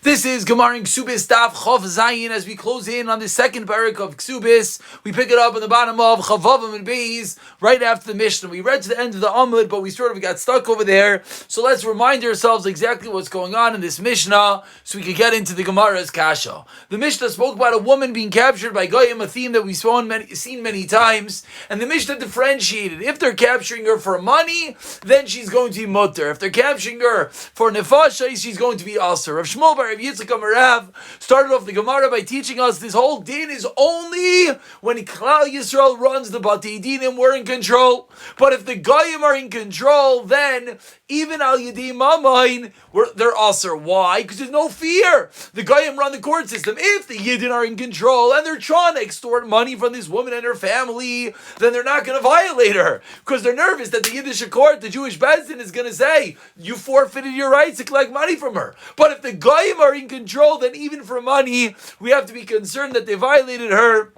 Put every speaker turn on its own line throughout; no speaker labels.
This is Gemara in Kesubos Daf Chav Zayin. As we close in on the second parak of Kesubos, we pick it up on the bottom of Chavavim and Beis, right after the Mishnah. We read to the end of the Amud, but we sort of got stuck over there. So let's remind ourselves exactly what's going on in this Mishnah, so we can get into the Gemara's Kasha. The Mishnah spoke about a woman being captured by Goyim, a theme that we've seen many times, and the Mishnah differentiated. If they're capturing her for money, then she's going to be mutter. If they're capturing her for nefasha, she's going to be aser. Rav Shmuel bar Rav Yitzchak Amarav started off the Gemara by teaching us this whole din is only when Klal Yisrael runs the Batei Dinim, we're in control. But if the Goyim are in control, then even Al Yedei Mamain, they're aser. Why? Because there's no fear. The Goyim run the court system. If the Yidden are in control and they're trying to extort money from this woman and her family, then they're not going to violate her because they're nervous that the Yiddish court, the Jewish Bezdin, is going to say you forfeited your rights to collect money from her. But if the Goyim are in control, then even for money, we have to be concerned that they violated her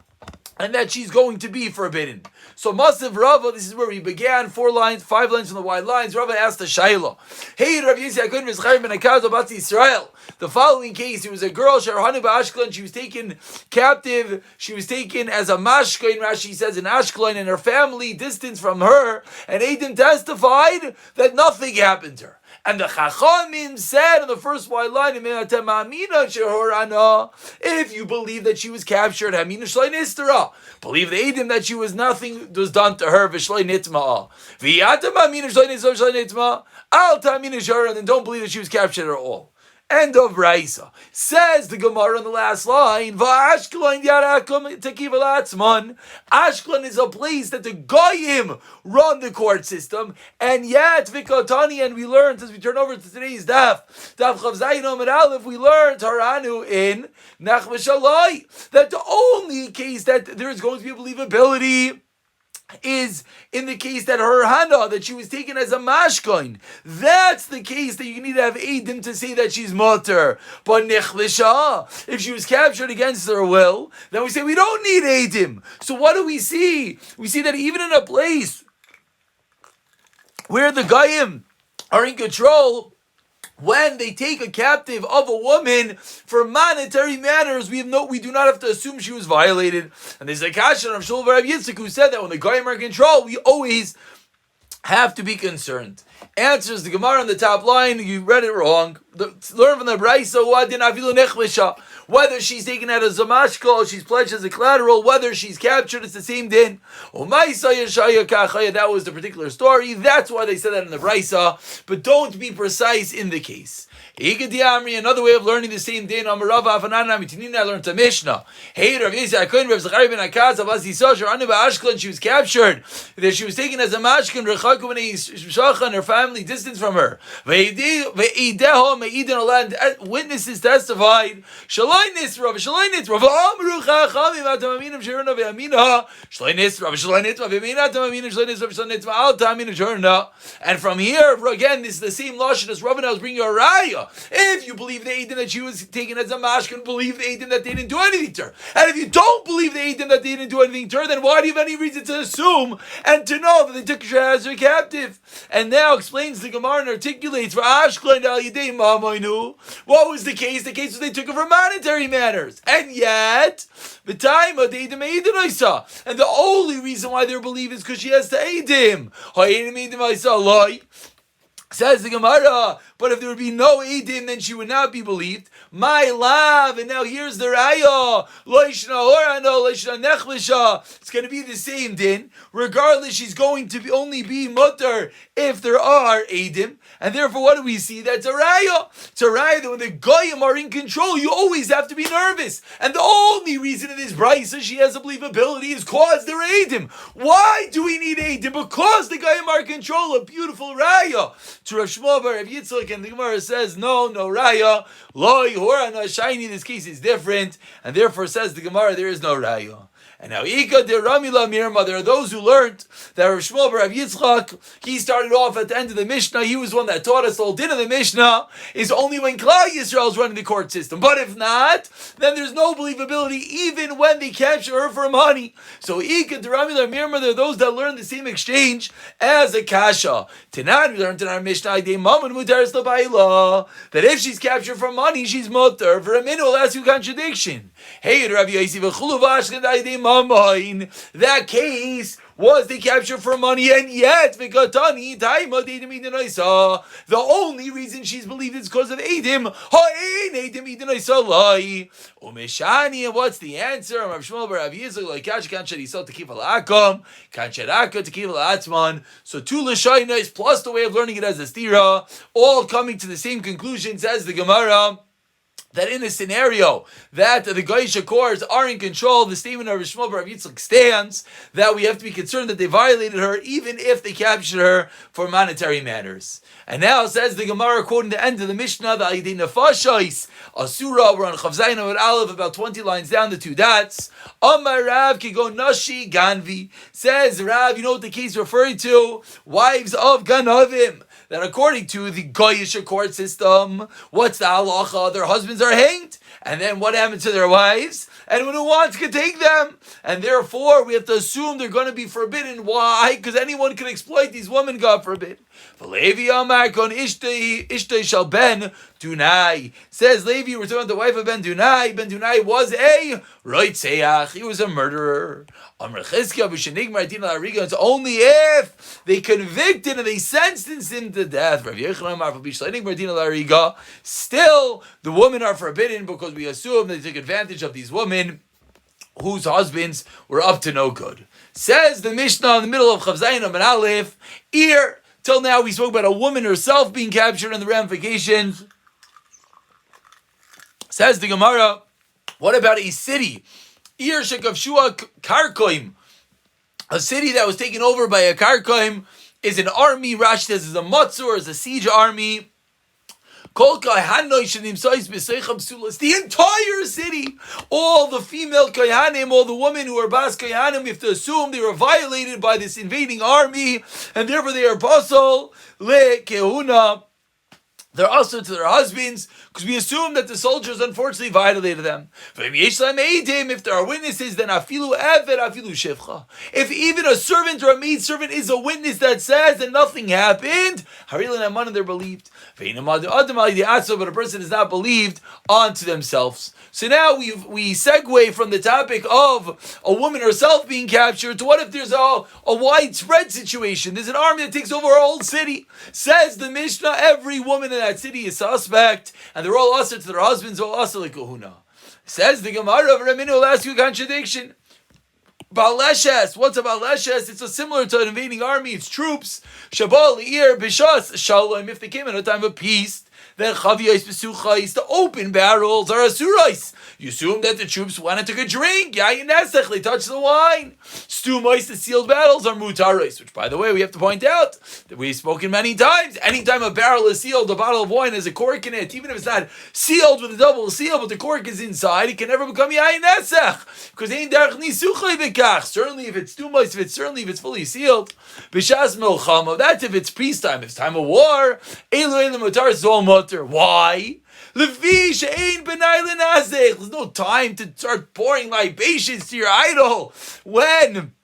and that she's going to be forbidden. So Masav Rava, this is where we began, 5 lines from the wide lines. Rava asked the Shaila, hey, Rav Yisrael, I couldn't Mitzchayim ben Akazo Bat Yisrael. The following case, it was a girl, Sharhanu Ashkelon, she was taken captive, she was taken as a mashka, Rashi says, in Ashkelon, and her family distanced from her, and Adam testified that nothing happened to her. And the Chachamim said in the first wide line, if you believe that she was captured, believe the Edom that nothing was done to her, and then don't believe that she was captured at all. End of Raisa. Says the Gemara on the last line, Ashkelon is a place that the Goyim run the court system, and yet Vikotani, and we learned as we turn over to today's Daf Chav Zayin Amud Aleph, we learned Haranu in Nachma Shalai that the only case that there is going to be believability is in the case that her hana, that she was taken as a mashkoin. That's the case that you need to have Eidim to say that she's mutter. But nechlisha, if she was captured against her will, then we say we don't need Eidim. So what do we see? We see that even in a place where the Goyim are in control, when they take a captive of a woman for monetary matters, we do not have to assume she was violated. And there's a kasha of Shul Rav Yitzchak who said that when the Goyim are in control, we always have to be concerned. Answers the Gemara on the top line, you read it wrong. Learn from the Braisa, whether she's taken out as a mashka or she's pledged as a collateral, whether she's captured, it's the same din. That was the particular story. That's why they said that in the Braisa. But don't be precise in the case. Another way of learning the same din. I learned a Mishnah. Hey, Rav Yisrael, she was captured. That she was taken as a mashka and her family distanced from her. Witnesses testified. And from here, again, this is the same lashon as Rabbi was bringing a raya. If you believe the Eidim that she was taken as a mashkan, believe the Eidim that they didn't do anything to her. And if you don't believe the Eidim that they didn't do anything to her, then why do you have any reason to assume and to know that they took her as her captive? And now explains the Gemara and articulates, what was the case? The case was they took her for monetary matters. And yet, the time of the Eidim and the only reason why they're believed is because she has to Eidim. Says the Gemara, but if there would be no Eidim, then she would not be believed. My love, and now here's the Raya. It's going to be the same din. Regardless, she's going to only be mutter if there are Eidim. And therefore, what do we see? That's a Raya. It's a Raya that when the Goyim are in control, you always have to be nervous. And the only reason in this Brisa she has a believability is cause there are Eidim. Why do we need Eidim? Because the Goyim are in control. A beautiful Raya. To Rav Shmuel bar Rav Yitzchak, and the Gemara says, no Raya. Loi Horana Shaini, this case is different. And therefore says the Gemara, there is no Raya. And now, Ika de Ramila Mirma, there are those who learned that Rav Shmuel bar Rav Yitzchak, he started off at the end of the Mishnah, he was one that taught us the whole din of the Mishnah is only when Klal Yisrael is running the court system. But if not, then there's no believability even when they capture her for money. So, Ika de Ramila Mirma, there are those that learn the same exchange as a Kasha. Tanan, we learned in our Mishnah, Mishnah that if she's captured for money, she's mutter. For a minute, we'll ask you a contradiction. Hey, Rabbi Yosef, that case was they captured for money, and yet the only reason she's believed is because of Eidim. And what's the answer? So two Lashonos plus the way of learning it as a stira, all coming to the same conclusion, says the Gemara, that in a scenario that the Goyish courts are in control, the statement of Rishmol Bar Yitzchak stands that we have to be concerned that they violated her even if they captured her for monetary matters. And now says the Gemara, quoting the end of the Mishnah, the Ayidei Nefashos Asura, we're on Chav Zayin Amud Aleph, about 20 lines down, the two dots. Amar Rav Kigo Nashi Ganvi, says Rav, you know what the case referring to? Wives of Ganavim. That according to the Goyish court system, what's the halacha? Their husbands are hanged, and then what happened to their wives? Anyone who wants can take them, and therefore we have to assume they're going to be forbidden. Why? Because anyone can exploit these women, God forbid. Levi Amar Kon Ishtay Shal Ben Dunai, says Levi, we're talking about the wife of Ben Dunai. Ben Dunai was a Roitzeach, he was a murderer. It's only if they convicted and they sentenced him to death. Still, the women are forbidden because we assume they took advantage of these women whose husbands were up to no good. Says the Mishnah in the middle of Chav Zayin Amud Aleph, here, till now we spoke about a woman herself being captured and the ramifications. Says the Gemara, what about a city? Ir Shekavshua Karkoim, a city that was taken over by a Karkoim, is an army. Rashi says is a matzur, is a siege army. The entire city, all the female kohanim, all the women who are bas kohanim, we have to assume they were violated by this invading army, and therefore they are basal le kehuna. They're also to their husbands, because we assume that the soldiers unfortunately violated them. If there are witnesses, then afilu eved, afilu shevcha. If even a servant or a maidservant is a witness that says that nothing happened, harilan aman, they're believed. But a person is not believed onto themselves. So now we segue from the topic of a woman herself being captured to what if there's a widespread situation? There's an army that takes over a whole city. Says the Mishnah, every woman in that city is suspect, and they're all usher to their husbands, all usher like kahuna. Says the Gemara, over a minute will ask you a contradiction. Baleshes, what's a Baleshes? It's similar to an invading army, it's troops. Shabal, Ir, Bishas, Shalom, if they came in a time of peace, then Chaviyos Besuchais, the open barrels are Asurais. You assume that the troops went and took a drink. Yayin Nesech, they touched the wine. Stumais, the sealed barrels are Mutarais, which by the way, we have to point out that we've spoken many times. Anytime a barrel is sealed, a bottle of wine has a cork in it, even if it's not sealed with a double seal, but the cork is inside, it can never become Yayin Nesech. Because Ein Derech Nisuchai Bekach. Certainly if it's Stumais, certainly if it's fully sealed. Bishas Milchama, that's if it's peacetime. If it's time of war, Elu Elu Mutar Zol. Why? There's no time to start pouring libations to your idol when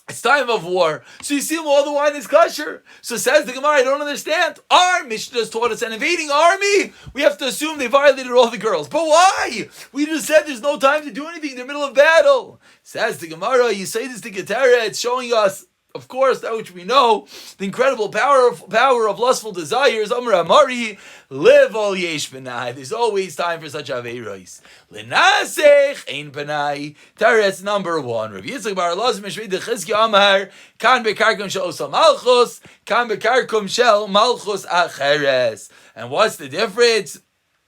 it's time of war. So you see all the wine is kosher. So says the Gemara, I don't understand. Our Mishnah has taught us an invading army. We have to assume they violated all the girls. But why? We just said there's no time to do anything. They're in the middle of battle. Says the Gemara, you say this to Ketara, it's showing us, of course, that which we know, the incredible power of lustful desires. Amar Amari, live all yesh benai. There's always time for such aveiros. Lenasech ein benai. Teretz number one. Rav Yitzchak bar Elazar Mishmei Dechizki Amar kan bekarkum shel osal malchus, kan bekarkum shel malchus acheres. And what's the difference?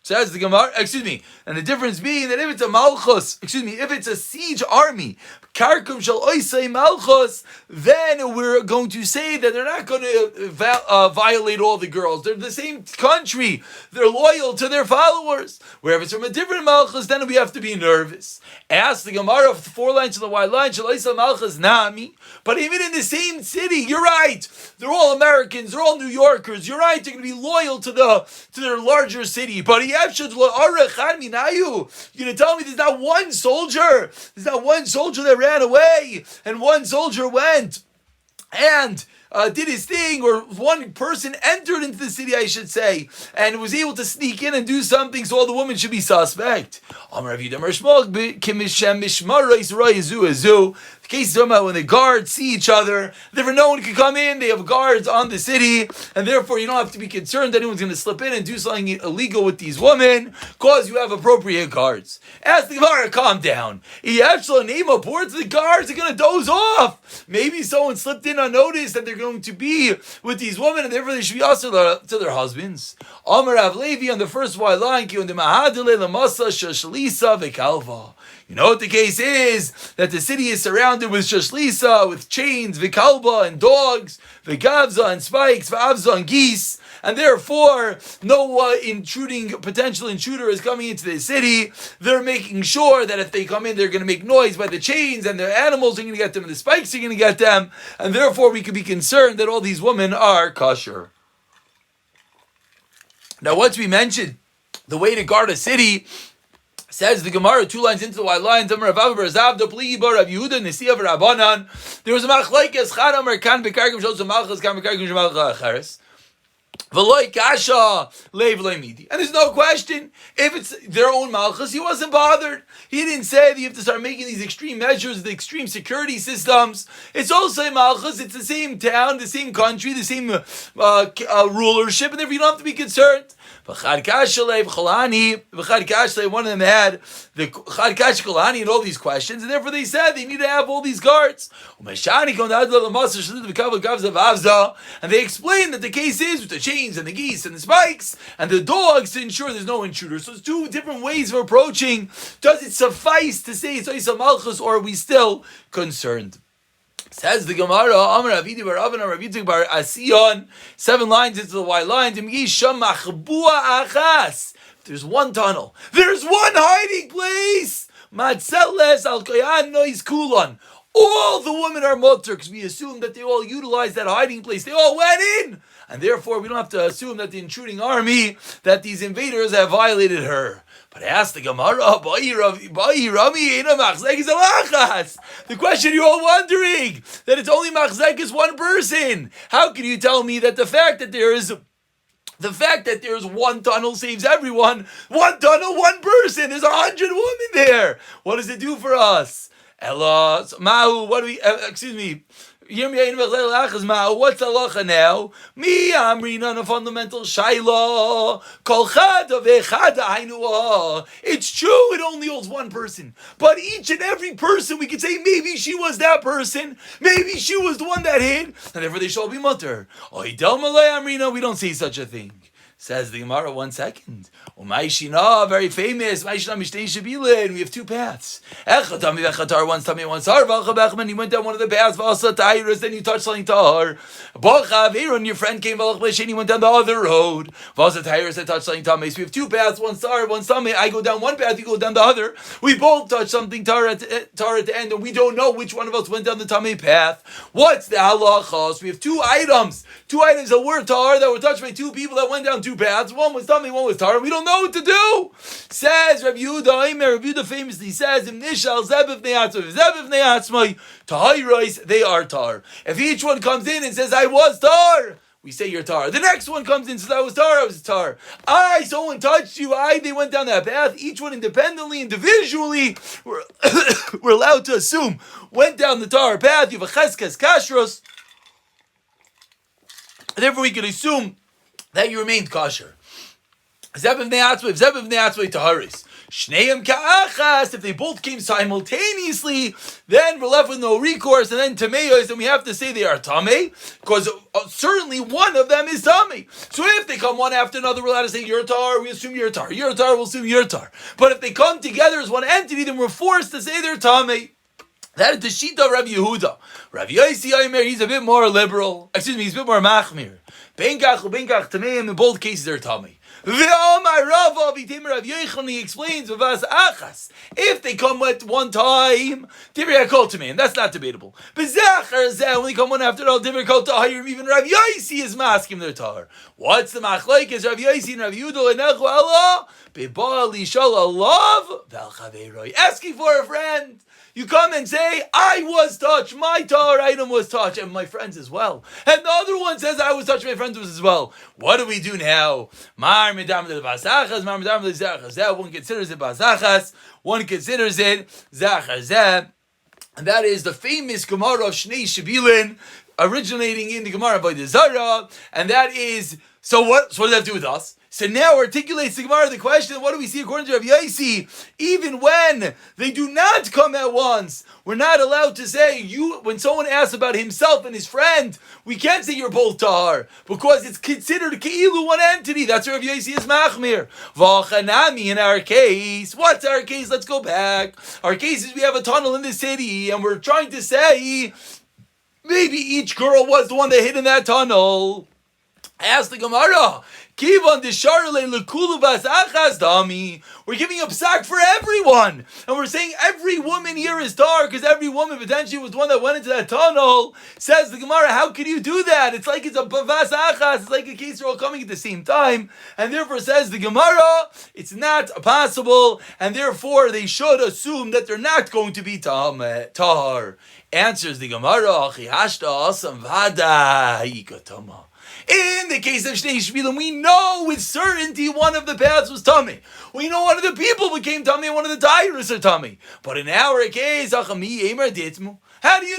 Says the Gemara, and the difference being that if it's a malchus, if it's a siege army, karkum shel oisei malchus, then we're going to say that they're not going to violate all the girls. They're the same country. They're loyal to their followers. Where if it's from a different malchus, then we have to be nervous. Ask the Gemara of the 4 lines to the white line, shel oisei malchus nami. But even in the same city, you're right. They're all Americans. They're all New Yorkers. You're right. They're going to be loyal to their larger city. But you're going to tell me there's not one soldier? There's not one soldier that ran away and one soldier went and did his thing, or one person entered into the city, I should say, and was able to sneak in and do something, so all the women should be suspect. The case is talking about when the guards see each other, therefore no one can come in, they have guards on the city, and therefore you don't have to be concerned that anyone's going to slip in and do something illegal with these women, because you have appropriate guards. Ask the Gemara, calm down. Name a board to the guards, they're going to doze off. Maybe someone slipped in unnoticed that they're going to be with these women, and therefore they should be also to their husbands. Amar Rav Levi on the first white line, you know what the case is? That the city is surrounded with shashlisa, with chains, vikalba, and dogs, vigavza, and spikes, vavza, and geese, and therefore no potential intruder is coming into the city. They're making sure that if they come in, they're going to make noise by the chains, and their animals are going to get them, and the spikes are going to get them, and therefore we can be concerned that all these women are kosher. Now, once we mentioned the way to guard a city, says the Gemara, 2 lines into the white line, there was a machlekes chadam kan bekarkim shos malchus kan bekarkim shmalchus acheres. And there's no question, if it's their own malchus, he wasn't bothered. He didn't say that you have to start making these extreme measures, the extreme security systems. It's also malchus, it's the same town, the same country, the same rulership, and therefore you don't have to be concerned. One of them had the Chad Kash Kolani and all these questions, and therefore they said they need to have all these guards. And they explained that the case is with the chains and the geese and the spikes and the dogs to ensure there's no intruder. So it's 2 different ways of approaching. Does it suffice to say it's Isa Malchus, or are we still concerned? Says the Gemara, Amar Avidi bar Avin Ravitik bar Asiyon, 7 lines into the white line. There's one tunnel. There's one hiding place. Matzeles al koyan nois kulon. All the women are mutter, because we assume that they all utilized that hiding place. They all went in. And therefore, we don't have to assume that the intruding army, that these invaders have violated her. But ask the Gemara, the question you're all wondering, that it's only machzekes one person. How can you tell me that the fact that there is one tunnel saves everyone? One tunnel, one person. There's 100 women there. What does it do for us? Ella, Mahu, what do we, excuse me. What's halacha now? Me amrina on a fundamental shayla. It's true, it only holds one person. But each and every person, we could say maybe she was that person. Maybe she was the one that hid. And therefore they shall be mutter. We don't say such a thing. Says the Gemara, 1 second. Very famous. We have 2 paths. One's tummy, one's har. He went down one of the paths. Then you touch something tahar. Your friend came. He went down the other road. Touched something tummy. So we have 2 paths. One's tahar, one's tummy. I go down one path. You go down the other. We both touch something tahar at the end, and we don't know which one of us went down the tummy path. What's the halacha? So we have 2 items. 2 items that were tahar, that were touched by 2 people that went down 2 paths. One was tummy, one was tar. We don't know what to do. Says Rav Yehuda famously says, "Im nishal zebev ne'atzmai tahayros, they are tar." If each one comes in and says, "I was tar," we say you're tar. The next one comes in and says, "I was tar, I was tar." Someone touched you. They went down that path. Each one independently, individually, we're allowed to assume went down the tar path. You have a cheskes kashrus. Therefore, we can assume that you remained kosher. If they both came simultaneously, then we're left with no recourse, and then tameyos, and we have to say they are tamei, because certainly one of them is tamei. So if they come one after another, we're allowed to say you're tar, we assume you're tar, we'll assume you're tar. But if they come together as one entity, then we're forced to say they're tamei. That is the shita of Rabbi Yehuda. Rabbi Yossi Omer, he's a bit more liberal. He's a bit more machmir. Benkach ubenkach tameim, in both cases they're tamei. Ve'omar Rava v'timer Rav Yochanan, he explains v'vas achas. If they come at one time, divrei hakol tameim. That's not debatable. B'zachar zeh, when they come one after all, divrei hakol tahir. Even Rav Yossi is masking their tar. What's the machlokes? Rav Yossi and Rav Yehuda lenechu Allah be'ba'al yishal alav v'al chaveiroi. Asking for a friend. You come and say, I was touched, my tahor item was touched, and my friends as well. And the other one says, I was touched, my friends was as well. What do we do now? One considers it basachas, one considers it zachar. And that is the famous Gemara of Shnei Shebilin, originating in the Gemara by the Zara, and that is, so what does that have to do with us? So now articulates the Gemara the question, what do we see according to Rav Yaisi? Even when they do not come at once, we're not allowed to say, when someone asks about himself and his friend, we can't say you're both tahar, because it's considered keilu one entity. That's what Rav Yaisi is machmir. V'achanami, in our case, what's our case? Let's go back. Our case is we have a tunnel in the city, and we're trying to say, maybe each girl was the one that hid in that tunnel. Ask the Gemara, we're giving a psak for everyone. And we're saying every woman here is tar because every woman potentially was the one that went into that tunnel. Says the Gemara, how can you do that? It's like it's a bavas achas. It's like a case they're all coming at the same time. And therefore says the Gemara, it's not possible. And therefore they should assume that they're not going to be tar. Answers the Gemara, in the case of Shnei Shvilim, we know with certainty one of the paths was tummy. We know one of the people became tummy and one of the tyrants are tummy. But in our case, how do you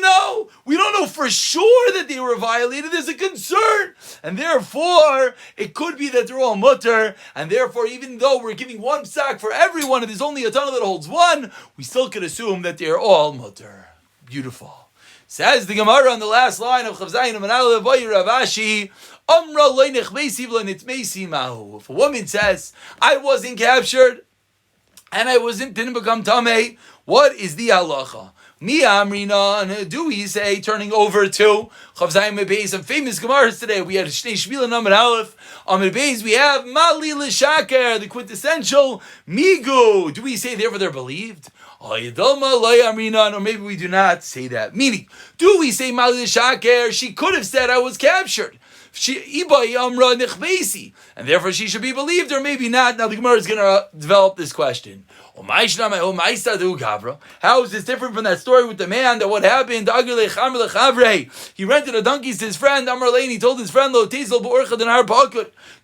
know? We don't know for sure that they were violated. There's a concern. And therefore, it could be that they're all mutter. And therefore, even though we're giving one sack for everyone and there's only a tunnel that holds one, we still could assume that they're all mutter. Beautiful. Says the Gemara on the last line of Chav Zayin Manal Ravashi, if a woman says, I wasn't captured and I didn't become tamei, what is the halacha? Mi amrina, do we say, turning over to Chav Zayin Beis, some famous Gemaras today. We had Shnei Shvila Amar Aleph, Amar Beis, we have Mali L'Shaker, the quintessential Migu. Do we say therefore they're believed? Or maybe we do not say that. Meaning, do we say Mali Shaker? She could have said I was captured. And therefore she should be believed, or maybe not. Now the Gemara is going to develop this question. How is this different from that story with the man that what happened? He rented a donkey to his friend. He told his friend, do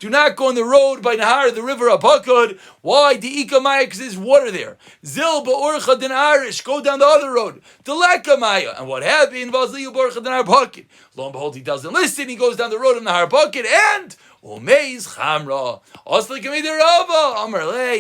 not go on the road by Nahar, the river Apakod. Why? Because there's water there. Zil ba'orcha den arish. Go down the other road. Maya. And what happened? Lo and behold, he doesn't listen. He goes down the road of Nahar Apakod and Umeiz Chamra.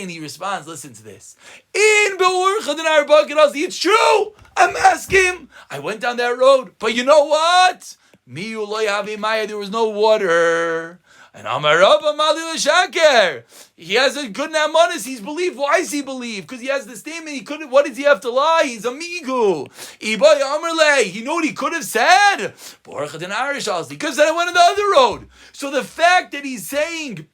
And he responds, listen to this. In Be'orcha den Nahar Apakod, it's true. I'm asking. I went down that road. But you know what? There was no water. And Amar Rabba Mali L'Shaker. He has a good namanis. He's believed. Why is he believed? Because he has the statement. He couldn't. What does he have to lie? He's a migu. Ibay Amarle. You know what he could have said? Borachat and Arish. He could have said I went on the other road. So the fact that he's saying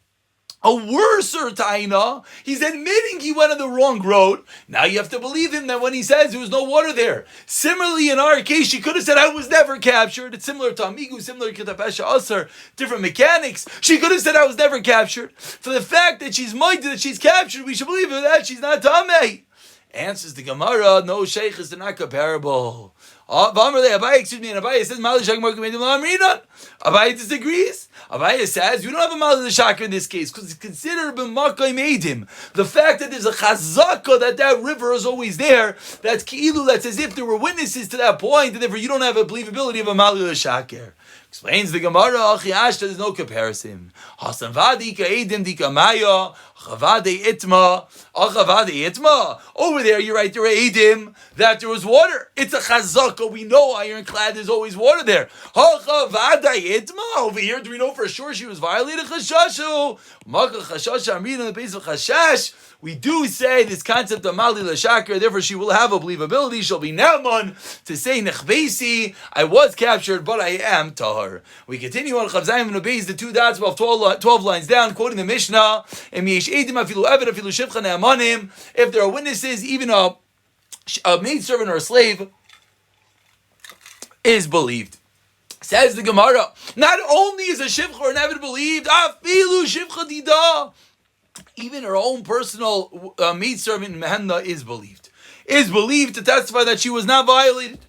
a worser taina, he's admitting he went on the wrong road. Now you have to believe him that when he says there was no water there. Similarly, in our case, she could have said, I was never captured. It's similar to Amigu, similar to Tapesha Asar, different mechanics. She could have said, I was never captured. For the fact that she's minded that she's captured, we should believe her that she's not Tamei. Answers the Gemara, no sheikh is not comparable. Abaye says, Abaye disagrees. Abaye says, you don't have a Mali L'Shaker in this case, because it's considered b'makai made him. The fact that there's a chazaka that river is always there, that's ki'ilu, that's as if there were witnesses to that point, and therefore you don't have a believability of a Mali L'Shaker. Explains the Gemara, there's no comparison. Hasan vadi ka'edim dikamaya, chavade itma, achavade itma. Over there, you're right, there are edim, that there was water. It's a chazaka. We know ironclad, there's always water there. Hachavade itma. Over here, do we know for sure she was violated? Chashashu. Maka chashasha, I'm reading the base of chashash. We do say this concept of Mali L'Shaker, therefore she will have a believability. She'll be Naaman to say, Nechbesi, I was captured, but I am Tahar. We continue on Chav Zayin and Beis, the two dots above 12 lines down, quoting the Mishnah, if there are witnesses, even a maidservant or a slave is believed. Says the Gemara, not only is a shivcha or an avid believed, afilu shivcha dida, even her own personal maidservant Mehenna is believed. is believed to testify that she was not violated.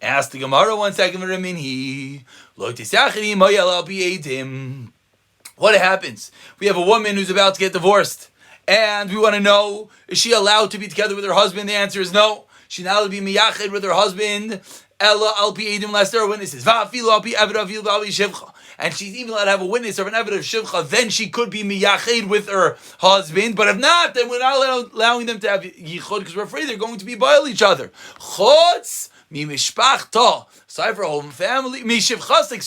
Ask the Gemara 1 second. What happens? We have a woman who's about to get divorced, and we want to know, is she allowed to be together with her husband? The answer is no. She's not allowed to be miyached with her husband, ella al pi edim, unless there are witnesses. And she's even allowed to have a witness of an eved of shivcha, then she could be miyached with her husband. But if not, then we're not allowing them to have yichud, because we're afraid they're going to be by each other. Chutz mi mishpachta, aside from her own family, mi shivchasa,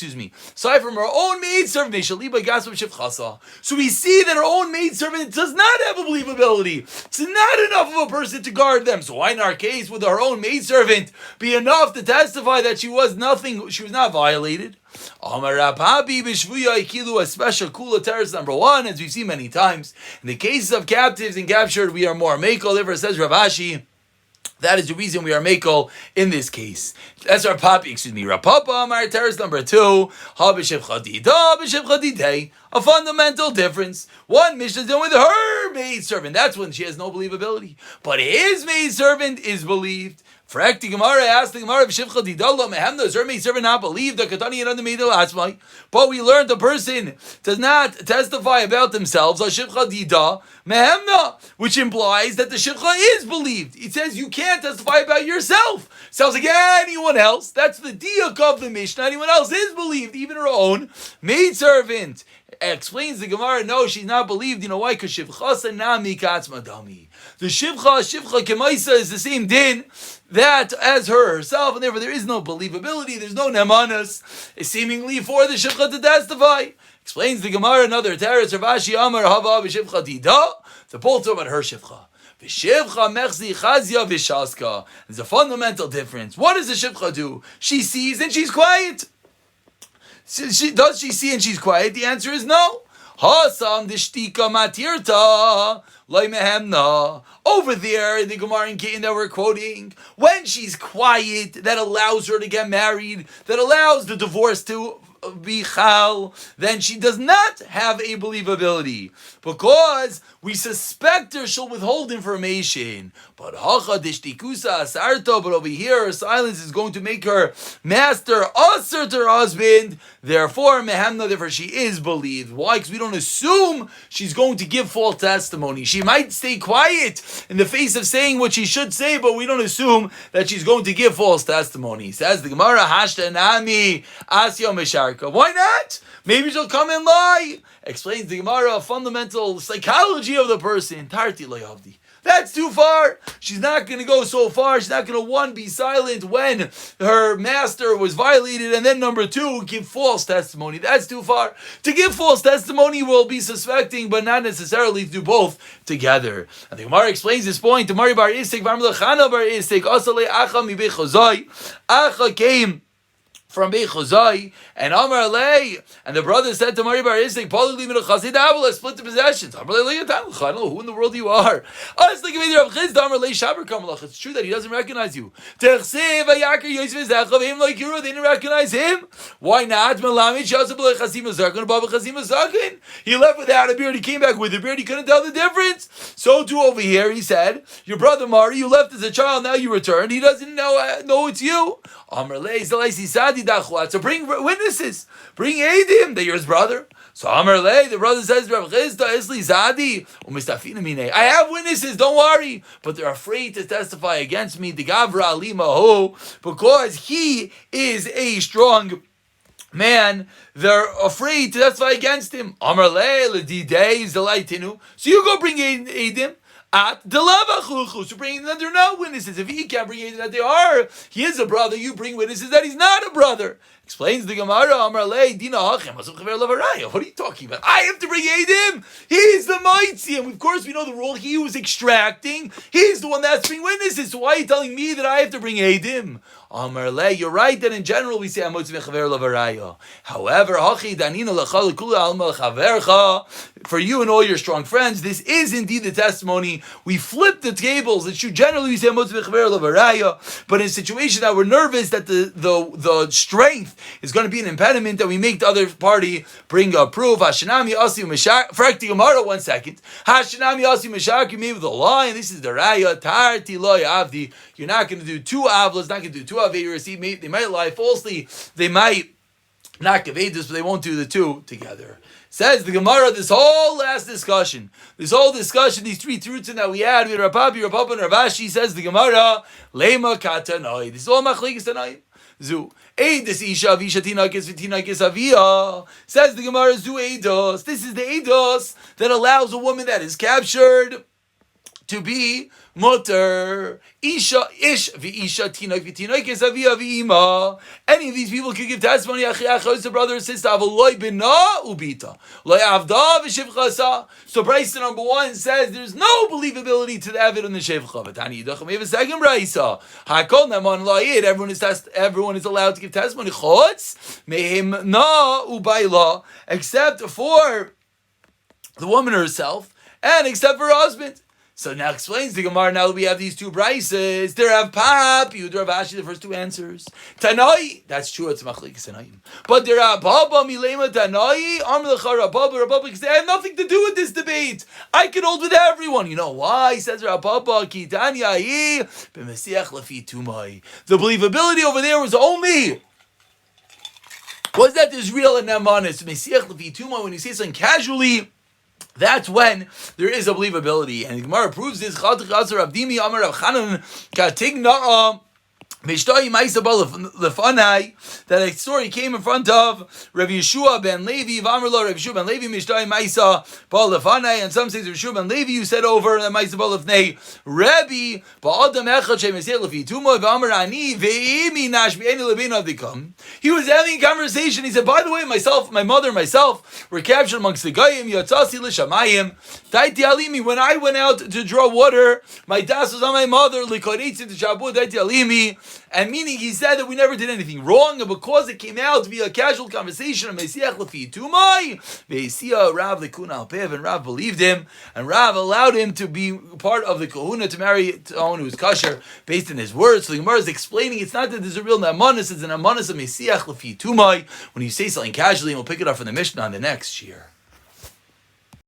aside from her own maidservant, mishaliba gasam shivchasa. So we see that her own maidservant does not have a believability. It's not enough of a person to guard them. So why in our case would her own maidservant be enough to testify that she was not violated? Amar Rabbi b'shvuya ikilu, a special kula teres number 1, as we've seen many times. In the cases of captives and captured, we are more mekel. Therefore, says Rav Ashi, that is the reason we are mekel in this case. That's our papi, Rapapa, Amar teres number 2, ha b'shev chadida, b'shev chadidei. A fundamental difference. One Mishnah is dealing with her maidservant. That's when she has no believability. But his maidservant is believed. Frak the Gemara asked the Gemara, "V'shivcha didala mehemna, is her maidservant not believed? The katani and the maidel asmai." But we learned the person does not testify about themselves. Shivcha dida mehemna, which implies that the shivcha is believed. It says you can't testify about yourself. Sounds like anyone else. That's the diak of the Mishnah. Anyone else is believed, even her own maidservant. Explains the Gemara, no, she's not believed. You know why? Because shivcha nami katzma dami. The shivcha kemaisa is the same din that as herself, and therefore there is no believability, there's no nemanas, seemingly for the shivcha to testify. Explains the Gemara, another teretz, Rav Ashi Amar hava b'shivcha dida. They're both talking about her shivcha. V'shivcha mechzi chazia v'shaska. There's a fundamental difference. What does the shivcha do? She sees and she's quiet. Does she see and she's quiet? The answer is no. Hasam dishtika matirta loy mehemna. Over there in the Gemara in Kein that we're quoting, when she's quiet, that allows her to get married, that allows the divorce to be chal, then she does not have a believability, because we suspect her she'll withhold information. But hacha dishtikusa asarta, but over here her silence is going to make her master assert her husband. Therefore, mehemna, therefore she is believed. Why? Because we don't assume she's going to give false testimony. She might stay quiet in the face of saying what she should say, but we don't assume that she's going to give false testimony. Says the Gemara, hashta nami asya mishar. Why not? Maybe she'll come and lie. Explains the Gemara, a fundamental psychology of the person. Tarti layavdi. That's too far. She's not going to go so far. She's not going to, 1, be silent when her master was violated, and then number 2, give false testimony. That's too far. To give false testimony will be suspecting, but not necessarily to do both together. And the Gemara explains this point. The Mari bar Isik, Varmlechana bar Isik, Asale Acha mi Bechozai. Acha came from Beit Chozai, and Amar Alei, and the brother said to Mari Bar Isik, let's split the possessions. I don't know who in the world you are. It's true that he doesn't recognize you. They didn't recognize him. Why not? He left without a beard, he came back with a beard, he couldn't tell the difference. So too over here, he said, your brother Mari, you left as a child, now you returned, he doesn't know it's you. Amar Alei, so bring witnesses, bring Eidim that you're his brother. So Amar Lei, the brother says, Rav Chizda Isli Zadi, I have witnesses, don't worry, but they're afraid to testify against me, the Gavra Alimaho, because he is a strong man. They're afraid to testify against him. Amar Lei, Ledidei Zalaitinu. So you go bring Eidim. At the lava, so bring that they're not witnesses. If he can't bring anything that they are, he is a brother. You bring witnesses that he's not a brother. Explains the Gemara. Amar lei dina hachem. What are you talking about? I have to bring Eidim. He's the mighty, and of course we know the rule. He was extracting. He's the one that's bringing witnesses. So why are you telling me that I have to bring Eidim? Amar le, you're right that in general we say amotzi mechaver lavaraya. However, hachi danina lachal kula alma chavercha. For you and all your strong friends, this is indeed the testimony. We flip the tables. It should generally we say amotzi mechaver lavaraya, but in a situation that we're nervous that the strength is going to be an impediment, that we make the other party bring a proof. Hashanami asi mishak. Frak the Gemara. 1 second. Hashanami asi mishak. You made with a lie, and this is the raya. Tarti loy avdi. You're not going to do 2 avlas. Not going to do 2 averis. They might lie falsely. They might not give edus, but they won't do the 2 together. Says the Gemara, this whole last discussion, these 3 truths that we had with Rapapi, Rapapa, and Ravashi, says the Gemara, Lema katanoi. This is all machlekes tanoi. Zu Eidos isha visha tinakis v'tinakis avia. Says the Gemara, Zu eidos. This is the eidos that allows a woman that is captured to be mutter. Isha ish v'isha tinak v'tinakis avia v'ima. Any of these people could give testimony. Achi brother or sister. Avoloy bina ubita. Loy avda v'shivchasa. So Brisa number 1 says there's no believability to the Evid and the Shevcha. But Tani Yidach, we have a second Brisa. Hakol naman la'id. Everyone is allowed to give testimony. Chotz mehim na ubayla, except for the woman herself, and except for her husband. So now explains the Gemara, now that we have these 2 brises, there have Pap, you have Ashi, the first 2 answers. Tanai, that's true, it's machlekes tanayim. But there are Baba, Milema, Tanai, Amlecha, Rababa, because they have nothing to do with this debate. I can hold with everyone. You know why? He says Rababa, Kitanya, B'mesiach Lafi Tumai. The believability over there was only that there's real and nemanis. Mesiach Lafi Tumai, when you say something casually, that's when there is a believability. And the Gemara proves this. That a story came in front of Rabbi Yeshua ben Levi, Rabbi Yeshua ben Levi, Mishtoi Maisa Bal Lefanai, and some say Rabbi Yeshua ben Levi, who said over the Maisa Bal Lefnei, Rabbi Ba'adam Echad Shemesel Lefi Tumo V'Amar Ani Ve'imi Nash Be'eni Lebina Avdikam. He was having a conversation. He said, by the way, my mother, myself, were captured amongst the Goyim. Yatzasi L'Shamayim Daiti Alimi. When I went out to draw water, my das was on my mother. L'Koritzi T'Shabu Daiti Alimi. And meaning he said that we never did anything wrong, and because it came out to be a casual conversation, Rav Lekuna and Rav believed him, and Rav allowed him to be part of the kahuna, to marry someone who was kosher based on his words. So the Gemara is explaining it's not that there's a real namanis, it's an namanis of Mesiach Lefi Tumai when you say something casually, and we'll pick it up from the Mishnah on the next year.